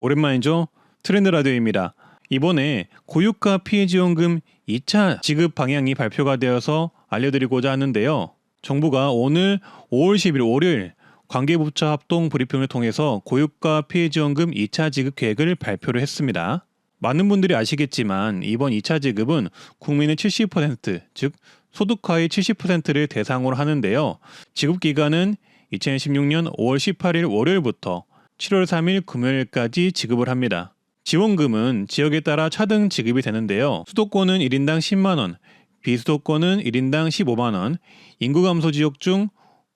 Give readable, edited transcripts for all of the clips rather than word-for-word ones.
오랜만이죠? 트렌드 라디오입니다. 이번에 고유가 피해 지원금 2차 지급 방향이 발표가 되어서 알려드리고자 하는데요. 정부가 오늘 5월 10일 월요일 관계부처 합동 브리핑을 통해서 고유가 피해 지원금 2차 지급 계획을 발표를 했습니다. 많은 분들이 아시겠지만 이번 2차 지급은 국민의 70%, 즉 소득하위 70%를 대상으로 하는데요. 지급 기간은 2016년 5월 18일 월요일부터 7월 3일 금요일까지 지급을 합니다. 지원금은 지역에 따라 차등 지급이 되는데요. 수도권은 1인당 10만원, 비수도권은 1인당 15만원, 인구감소 지역 중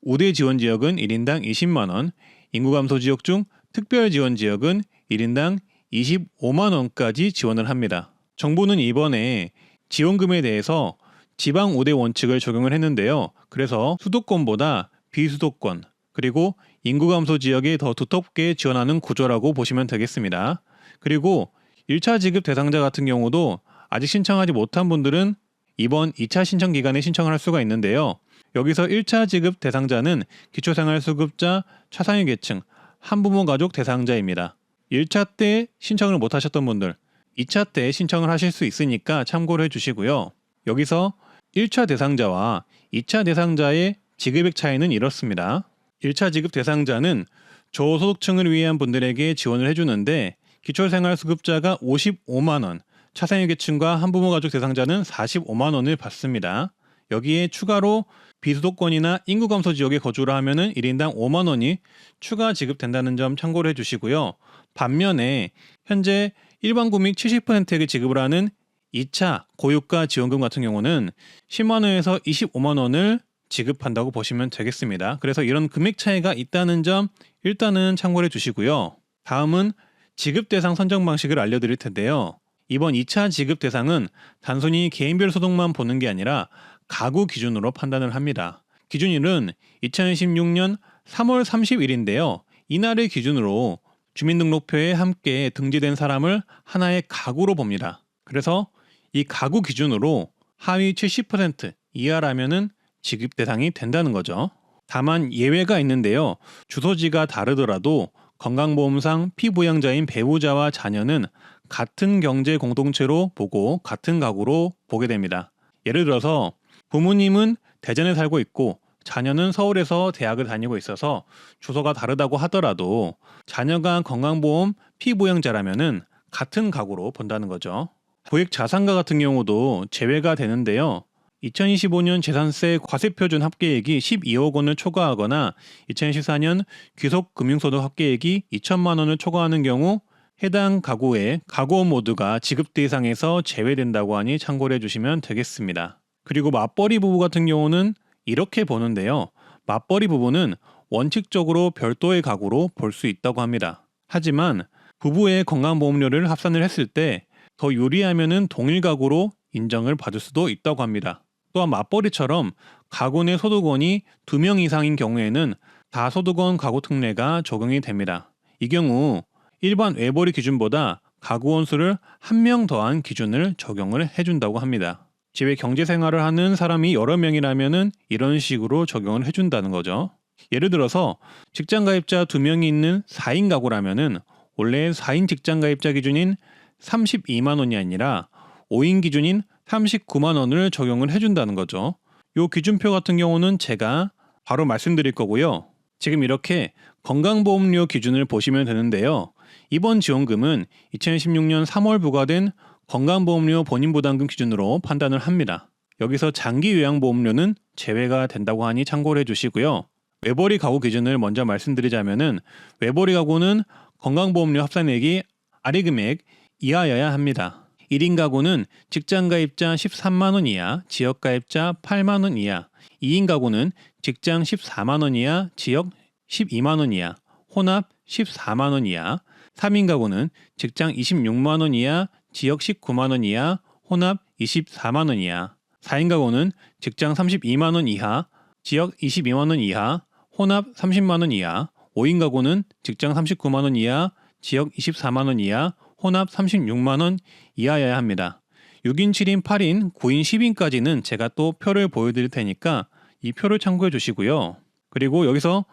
우대 지원 지역은 1인당 20만원, 인구감소 지역 중 특별 지원 지역은 1인당 25만원까지 지원을 합니다. 정부는 이번에 지원금에 대해서 지방 우대 원칙을 적용을 했는데요. 그래서 수도권보다 비수도권 그리고 인구감소 지역에 더 두텁게 지원하는 구조라고 보시면 되겠습니다. 그리고 1차 지급 대상자 같은 경우도 아직 신청하지 못한 분들은 이번 2차 신청 기간에 신청을 할 수가 있는데요. 여기서 1차 지급 대상자는 기초생활수급자, 차상위 계층, 한부모 가족 대상자입니다. 1차 때 신청을 못 하셨던 분들 2차 때 신청을 하실 수 있으니까 참고를 해주시고요. 여기서 1차 대상자와 2차 대상자의 지급액 차이는 이렇습니다. 1차 지급 대상자는 저소득층을 위한 분들에게 지원을 해주는데 기초생활수급자가 55만원, 차상위 계층과 한부모 가족 대상자는 45만원을 받습니다. 여기에 추가로 비수도권이나 인구감소 지역에 거주를 하면 1인당 5만원이 추가 지급된다는 점 참고를 해주시고요. 반면에 현재 일반 국민 70%에게 지급을 하는 2차 고유가 지원금 같은 경우는 10만원에서 25만원을 지급한다고 보시면 되겠습니다. 그래서 이런 금액 차이가 있다는 점 일단은 참고해 주시고요. 다음은 지급 대상 선정 방식을 알려드릴 텐데요. 이번 2차 지급 대상은 단순히 개인별 소득만 보는 게 아니라 가구 기준으로 판단을 합니다. 기준일은 2016년 3월 30일인데요. 이날을 기준으로 주민등록표에 함께 등재된 사람을 하나의 가구로 봅니다. 그래서 이 가구 기준으로 하위 70% 이하라면은 지급 대상이 된다는 거죠. 다만 예외가 있는데요. 주소지가 다르더라도 건강보험상 피부양자인 배우자와 자녀는 같은 경제 공동체로 보고 같은 가구로 보게 됩니다. 예를 들어서 부모님은 대전에 살고 있고 자녀는 서울에서 대학을 다니고 있어서 주소가 다르다고 하더라도 자녀가 건강보험 피부양자라면은 같은 가구로 본다는 거죠. 고액 자산가 같은 경우도 제외가 되는데요. 2025년 재산세 과세표준 합계액이 12억 원을 초과하거나 2014년 귀속금융소득 합계액이 2천만 원을 초과하는 경우 해당 가구의 가구원 모두가 지급 대상에서 제외된다고 하니 참고를 해주시면 되겠습니다. 그리고 맞벌이 부부 같은 경우는 이렇게 보는데요. 맞벌이 부부는 원칙적으로 별도의 가구로 볼 수 있다고 합니다. 하지만 부부의 건강보험료를 합산을 했을 때 더 유리하면은 동일 가구로 인정을 받을 수도 있다고 합니다. 또한 맞벌이처럼 가구 내 소득원이 2명 이상인 경우에는 다소득원 가구 특례가 적용이 됩니다. 이 경우 일반 외벌이 기준보다 가구원 수를 1명 더한 기준을 적용을 해준다고 합니다. 집에 경제생활을 하는 사람이 여러 명이라면 이런 식으로 적용을 해준다는 거죠. 예를 들어서 직장가입자 2명이 있는 4인 가구라면 원래 4인 직장가입자 기준인 32만 원이 아니라 5인 기준인 39만 원을 적용을 해준다는 거죠. 이 기준표 같은 경우는 제가 바로 말씀드릴 거고요. 지금 이렇게 건강보험료 기준을 보시면 되는데요. 이번 지원금은 2016년 3월 부과된 건강보험료 본인부담금 기준으로 판단을 합니다. 여기서 장기요양보험료는 제외가 된다고 하니 참고를 해주시고요. 외벌이 가구 기준을 먼저 말씀드리자면은 외벌이 가구는 건강보험료 합산액이 아래금액 이하여야 합니다. 1인 가구는 직장가입자 13만원 이하, 지역가입자 8만원 이하, 2인 가구는 직장 14만원 이하, 지역 12만원 이하, 혼합 14만원 이하, 3인 가구는 직장 26만원 이하, 지역 19만원 이하, 혼합 24만원 이하, 4인 가구는 직장 32만원 이하, 지역 22만원 이하, 혼합 30만원 이하, 5인 가구는 직장 39만원 이하, 지역 24만원 이하, 혼합 36만원 이하여야 합니다. 6인, 7인, 8인, 9인, 10인까지는 제가 또 표를 보여드릴 테니까 이 표를 참고해 주시고요. 그리고 여기서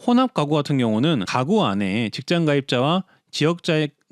혼합 가구 같은 경우는 가구 안에 직장가입자와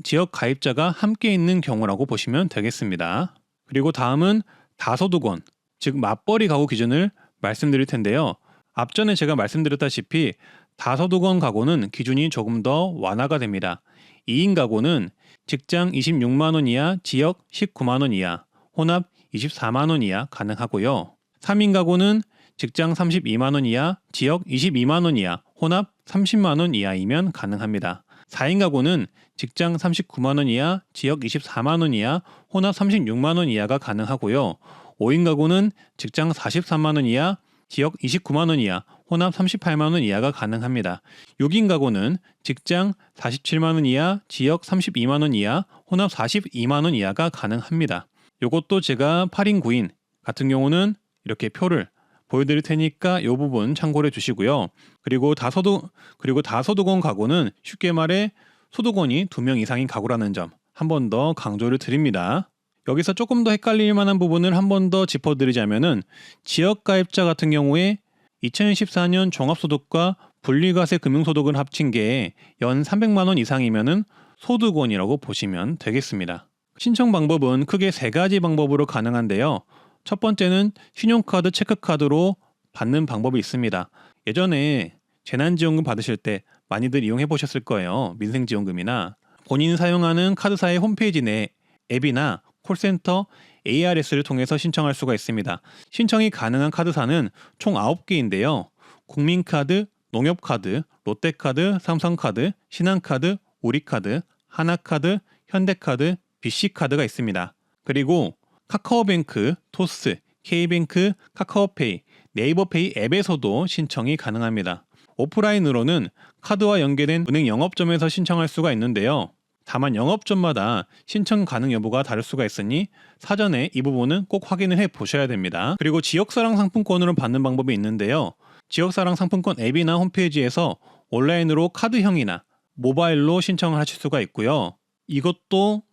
지역 가입자가 함께 있는 경우라고 보시면 되겠습니다. 그리고 다음은 다소득원, 즉 맞벌이 가구 기준을 말씀드릴 텐데요. 앞전에 제가 말씀드렸다시피 다소득원 가구는 기준이 조금 더 완화가 됩니다. 2인 가구는 직장 26만 원 이하, 지역 19만 원 이하, 혼합 24만 원 이하 가능하고요. 3인 가구는 직장 32만 원 이하, 지역 22만 원 이하, 혼합 30만 원 이하이면 가능합니다. 4인 가구는 직장 39만 원 이하, 지역 24만 원 이하, 혼합 36만 원 이하가 가능하고요. 5인 가구는 직장 43만 원 이하, 지역 29만 원 이하, 혼합 38만 원 이하가 가능합니다. 6인 가구는 직장 47만 원 이하, 지역 32만 원 이하, 혼합 42만 원 이하가 가능합니다. 이것도 제가 8인 9인 같은 경우는 이렇게 표를 보여드릴 테니까 이 부분 참고해 주시고요. 그리고 다소득원 가구는 쉽게 말해 소득원이 2명 이상인 가구라는 점 한 번 더 강조를 드립니다. 여기서 조금 더 헷갈릴 만한 부분을 한 번 더 짚어드리자면은 지역 가입자 같은 경우에 2014년 종합소득과 분리과세 금융소득을 합친 게 연 300만 원 이상이면은 소득원이라고 보시면 되겠습니다. 신청 방법은 크게 3가지 방법으로 가능한데요. 첫 번째는 신용카드, 체크카드로 받는 방법이 있습니다. 예전에 재난지원금 받으실 때 많이들 이용해 보셨을 거예요. 민생지원금이나 본인이 사용하는 카드사의 홈페이지 내 앱이나 콜센터 ARS를 통해서 신청할 수가 있습니다. 신청이 가능한 카드사는 총 9개인데요. 국민카드, 농협카드, 롯데카드, 삼성카드, 신한카드, 우리카드, 하나카드, 현대카드, BC카드가 있습니다. 그리고 카카오뱅크, 토스, K뱅크, 카카오페이, 네이버페이 앱에서도 신청이 가능합니다. 오프라인으로는 카드와 연계된 은행 영업점에서 신청할 수가 있는데요. 다만 영업점마다 신청 가능 여부가 다를 수가 있으니 사전에 이 부분은 꼭 확인을 해 보셔야 됩니다. 그리고 지역사랑 상품권으로 받는 방법이 있는데요. 지역사랑 상품권 앱이나 홈페이지에서 온라인으로 카드형이나 모바일로 신청을 하실 수가 있고요. 이것도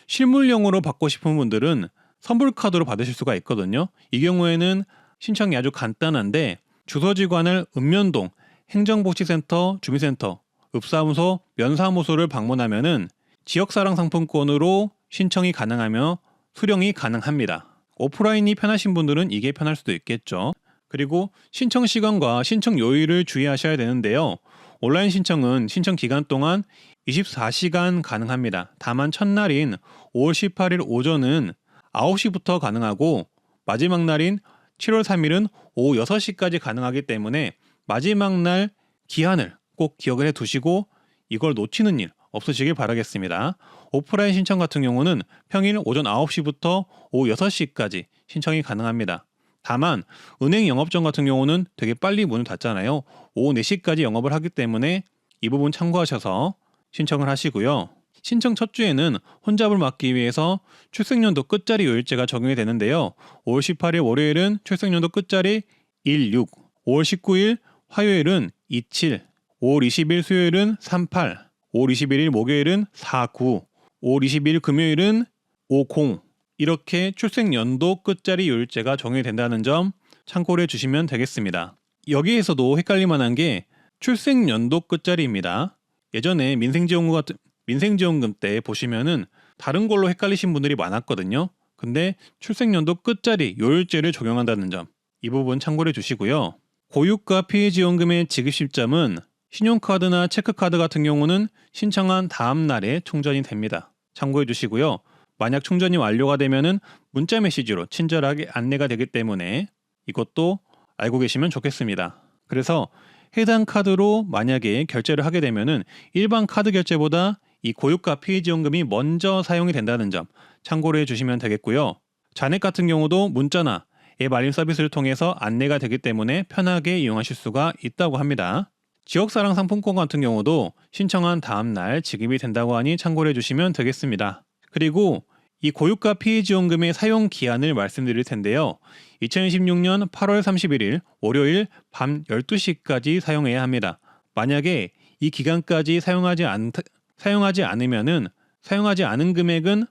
실물용으로 받고 싶은 분들은 선불카드로 받으실 수가 있거든요. 이 경우에는 신청이 아주 간단한데 주소지관을 읍면동 행정복지센터, 주민센터, 읍사무소, 면사무소를 방문하면은 지역사랑 상품권으로 신청이 가능하며 수령이 가능합니다. 오프라인이 편하신 분들은 이게 편할 수도 있겠죠. 그리고 신청 시간과 신청 요일을 주의하셔야 되는데요. 온라인 신청은 신청 기간 동안 24시간 가능합니다. 다만 첫날인 5월 18일 오전은 9시부터 가능하고 마지막 날인 7월 3일은 오후 6시까지 가능하기 때문에 마지막 날 기한을 꼭 기억을 해 두시고 이걸 놓치는 일 없으시길 바라겠습니다. 오프라인 신청 같은 경우는 평일 오전 9시부터 오후 6시까지 신청이 가능합니다. 다만 은행 영업점 같은 경우는 되게 빨리 문을 닫잖아요. 오후 4시까지 영업을 하기 때문에 이 부분 참고하셔서 신청을 하시고요. 신청 첫 주에는 혼잡을 막기 위해서 출생연도 끝자리 요일제가 적용이 되는데요. 5월 18일 월요일은 출생연도 끝자리 16, 5월 19일 화요일은 27, 5월 20일 수요일은 38, 5월 21일 목요일은 49, 5월 22일 금요일은 50 이렇게 출생연도 끝자리 요일제가 적용이 된다는 점 참고를 해주시면 되겠습니다. 여기에서도 헷갈릴 만한 게 출생연도 끝자리입니다. 예전에 민생지원금 때 보시면은 다른 걸로 헷갈리신 분들이 많았거든요. 근데 출생연도 끝자리 요일제를 적용한다는 점 이 부분 참고해 주시고요. 고유가 피해지원금의 지급 시점은 신용카드나 체크카드 같은 경우는 신청한 다음 날에 충전이 됩니다. 참고해 주시고요. 만약 충전이 완료가 되면은 문자 메시지로 친절하게 안내가 되기 때문에 이것도 알고 계시면 좋겠습니다. 그래서 해당 카드로 만약에 결제를 하게 되면은 일반 카드 결제보다 이 고유가 피해지원금이 먼저 사용이 된다는 점 참고를 해주시면 되겠고요. 잔액 같은 경우도 문자나 앱 알림 서비스를 통해서 안내가 되기 때문에 편하게 이용하실 수가 있다고 합니다. 지역사랑 상품권 같은 경우도 신청한 다음 날 지급이 된다고 하니 참고를 해주시면 되겠습니다. 그리고 이 고유가 피해지원금의 사용 기한을 말씀드릴 텐데요. 2016년 8월 31일 월요일 밤 12시까지 사용해야 합니다. 만약에 이 기간까지 사용하지 않으면은 사용하지 않은 금액은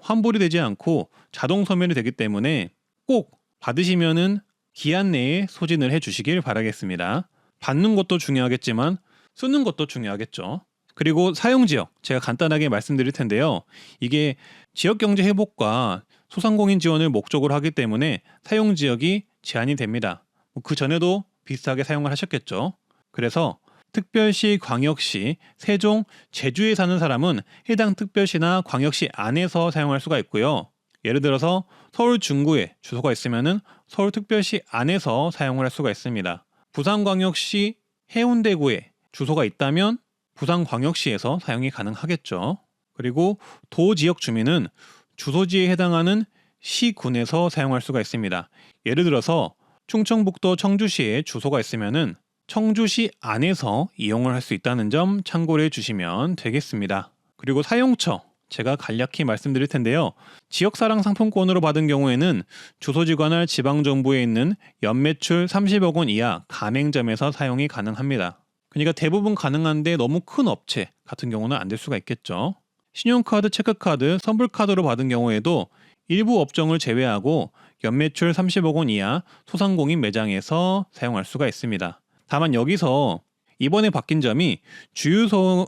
환불이 되지 않고 자동 소멸이 되기 때문에 꼭 받으시면은 기한 내에 소진을 해주시길 바라겠습니다. 받는 것도 중요하겠지만 쓰는 것도 중요하겠죠. 그리고 사용지역 제가 간단하게 말씀드릴 텐데요. 이게 지역경제 회복과 소상공인 지원을 목적으로 하기 때문에 사용지역이 제한이 됩니다. 그 전에도 비슷하게 사용을 하셨겠죠. 그래서 특별시, 광역시, 세종, 제주에 사는 사람은 해당 특별시나 광역시 안에서 사용할 수가 있고요. 예를 들어서 서울 중구에 주소가 있으면은 서울특별시 안에서 사용을 할 수가 있습니다. 부산광역시 해운대구에 주소가 있다면 부산광역시에서 사용이 가능하겠죠. 그리고 도지역 주민은 주소지에 해당하는 시군에서 사용할 수가 있습니다. 예를 들어서 충청북도 청주시에 주소가 있으면은 청주시 안에서 이용을 할 수 있다는 점 참고를 해주시면 되겠습니다. 그리고 사용처 제가 간략히 말씀드릴 텐데요. 지역사랑 상품권으로 받은 경우에는 주소지 관할 지방정부에 있는 연매출 30억 원 이하 가맹점에서 사용이 가능합니다. 그러니까 대부분 가능한데 너무 큰 업체 같은 경우는 안 될 수가 있겠죠. 신용카드, 체크카드, 선불카드로 받은 경우에도 일부 업종을 제외하고 연매출 30억 원 이하 소상공인 매장에서 사용할 수가 있습니다. 다만 여기서 이번에 바뀐 점이 주유소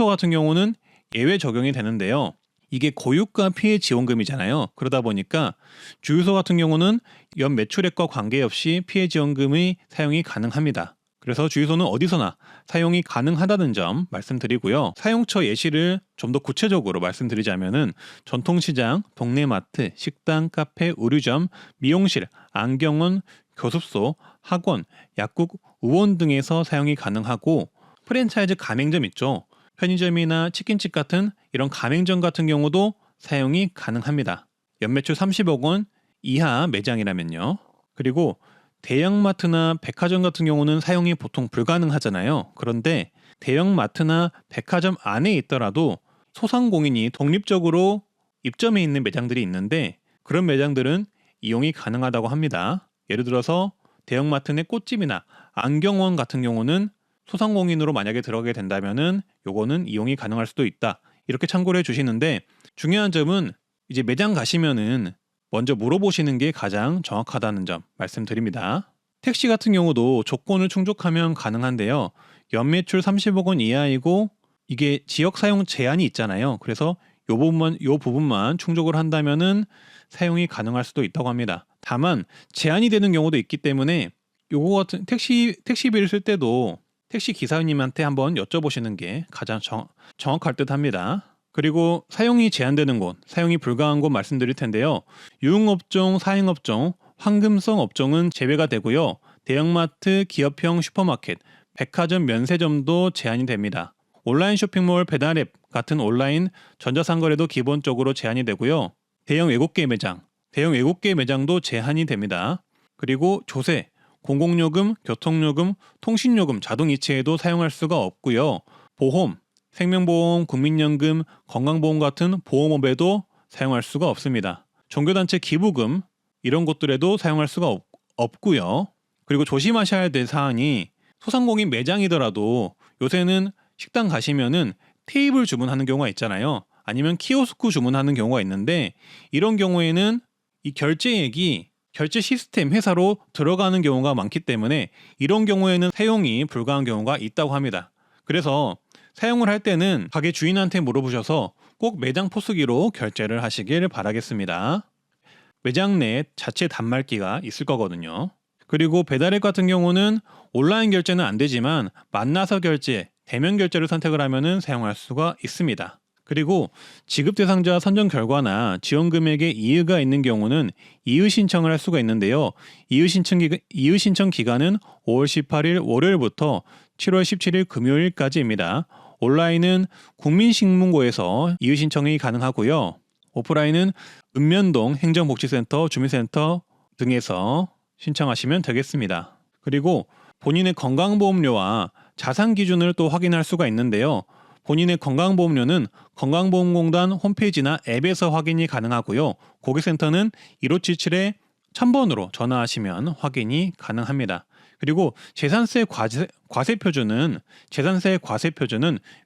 같은 경우는 예외 적용이 되는데요. 이게 고유가 피해 지원금이잖아요. 그러다 보니까 주유소 같은 경우는 연 매출액과 관계없이 피해 지원금의 사용이 가능합니다. 그래서 주유소는 어디서나 사용이 가능하다는 점 말씀드리고요. 사용처 예시를 좀 더 구체적으로 말씀드리자면은 전통시장, 동네마트, 식당, 카페, 의류점, 미용실, 안경원, 교습소, 학원, 약국, 의원 등에서 사용이 가능하고 프랜차이즈 가맹점 있죠. 편의점이나 치킨집 같은 이런 가맹점 같은 경우도 사용이 가능합니다. 연매출 30억 원 이하 매장이라면요. 그리고 대형마트나 백화점 같은 경우는 사용이 보통 불가능하잖아요. 그런데 대형마트나 백화점 안에 있더라도 소상공인이 독립적으로 입점해 있는 매장들이 있는데 그런 매장들은 이용이 가능하다고 합니다. 예를 들어서 대형마트 내 꽃집이나 안경원 같은 경우는 소상공인으로 만약에 들어가게 된다면은 요거는 이용이 가능할 수도 있다. 이렇게 참고를 해주시는데 중요한 점은 이제 매장 가시면은 먼저 물어보시는 게 가장 정확하다는 점 말씀드립니다. 택시 같은 경우도 조건을 충족하면 가능한데요. 연매출 30억 원 이하이고 이게 지역 사용 제한이 있잖아요. 그래서 요 부분만 충족을 한다면은 사용이 가능할 수도 있다고 합니다. 다만 제한이 되는 경우도 있기 때문에 요거 같은 택시비를 쓸 때도 택시 기사님한테 한번 여쭤보시는 게 가장 정확할 듯 합니다. 그리고 사용이 제한되는 곳, 사용이 불가한 곳 말씀드릴 텐데요. 유흥업종, 사행업종, 황금성 업종은 제외가 되고요. 대형마트, 기업형 슈퍼마켓, 백화점, 면세점도 제한이 됩니다. 온라인 쇼핑몰, 배달앱 같은 온라인 전자상거래도 기본적으로 제한이 되고요. 대형 외국계 매장도 제한이 됩니다. 그리고 조세, 공공요금, 교통요금, 통신요금, 자동이체에도 사용할 수가 없고요. 보험, 생명보험, 국민연금, 건강보험 같은 보험업에도 사용할 수가 없습니다. 종교단체 기부금 이런 곳들에도 사용할 수가 없고요. 그리고 조심하셔야 될 사항이 소상공인 매장이더라도 요새는 식당 가시면은 테이블 주문하는 경우가 있잖아요. 아니면 키오스크 주문하는 경우가 있는데 이런 경우에는 이 결제액이 결제 시스템 회사로 들어가는 경우가 많기 때문에 이런 경우에는 사용이 불가한 경우가 있다고 합니다. 그래서 사용을 할 때는 가게 주인한테 물어보셔서 꼭 매장 포스기로 결제를 하시길 바라겠습니다. 매장 내 자체 단말기가 있을 거거든요. 그리고 배달앱 같은 경우는 온라인 결제는 안 되지만 만나서 결제, 대면 결제를 선택을 하면 사용할 수가 있습니다. 그리고 지급 대상자 선정 결과나 지원 금액에 이의가 있는 경우는 이의 신청을 할 수가 있는데요. 이의 신청 기간은 5월 18일 월요일부터 7월 17일 금요일까지입니다. 온라인은 국민신문고에서 이의 신청이 가능하고요. 오프라인은 읍면동 행정복지센터, 주민센터 등에서 신청하시면 되겠습니다. 그리고 본인의 건강보험료와 자산 기준을 또 확인할 수가 있는데요. 본인의 건강보험료는 건강보험공단 홈페이지나 앱에서 확인이 가능하고요. 고객센터는 1577-1000번으로 전화하시면 확인이 가능합니다. 그리고 재산세 과세표준은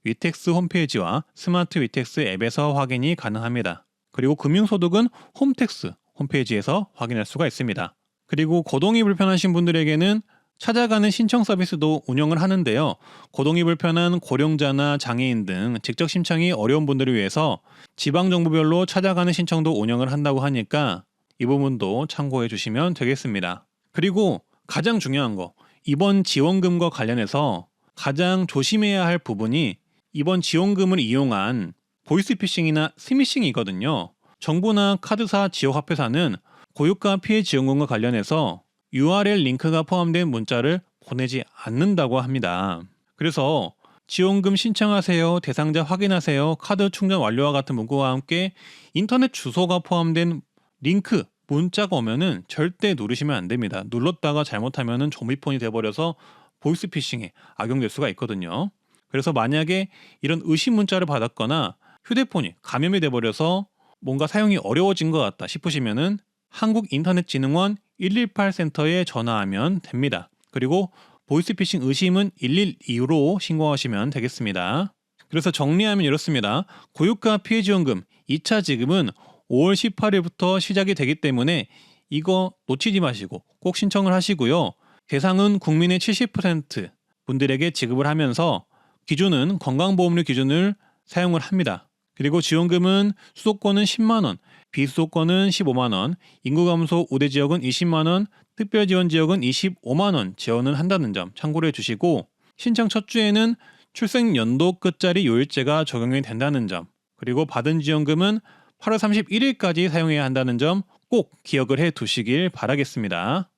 위텍스 홈페이지와 스마트 위텍스 앱에서 확인이 가능합니다. 그리고 금융소득은 홈택스 홈페이지에서 확인할 수가 있습니다. 그리고 거동이 불편하신 분들에게는 찾아가는 신청 서비스도 운영을 하는데요. 거동이 불편한 고령자나 장애인 등 직접 신청이 어려운 분들을 위해서 지방정부별로 찾아가는 신청도 운영을 한다고 하니까 이 부분도 참고해 주시면 되겠습니다. 그리고 가장 중요한 거, 이번 지원금과 관련해서 가장 조심해야 할 부분이 이번 지원금을 이용한 보이스피싱이나 스미싱이거든요. 정부나 카드사 지역화폐사는 고유가 피해 지원금과 관련해서 URL 링크가 포함된 문자를 보내지 않는다고 합니다. 그래서 지원금 신청하세요, 대상자 확인하세요, 카드 충전 완료와 같은 문구와 함께 인터넷 주소가 포함된 링크, 문자가 오면은 절대 누르시면 안 됩니다. 눌렀다가 잘못하면은 좀비폰이 돼버려서 보이스피싱에 악용될 수가 있거든요. 그래서 만약에 이런 의심 문자를 받았거나 휴대폰이 감염이 돼버려서 뭔가 사용이 어려워진 것 같다 싶으시면은 한국인터넷진흥원 118 센터에 전화하면 됩니다. 그리고 보이스피싱 의심은 112로 신고하시면 되겠습니다. 그래서 정리하면 이렇습니다. 고유가 피해지원금 2차 지급은 5월 18일부터 시작이 되기 때문에 이거 놓치지 마시고 꼭 신청을 하시고요. 대상은 국민의 70% 분들에게 지급을 하면서 기준은 건강보험료 기준을 사용을 합니다. 그리고 지원금은 수도권은 10만원, 비수도권은 15만원, 인구감소 우대 지역은 20만원, 특별지원지역은 25만원 지원을 한다는 점 참고를 해주시고, 신청 첫 주에는 출생연도 끝자리 요일제가 적용이 된다는 점, 그리고 받은 지원금은 8월 31일까지 사용해야 한다는 점 꼭 기억을 해 두시길 바라겠습니다.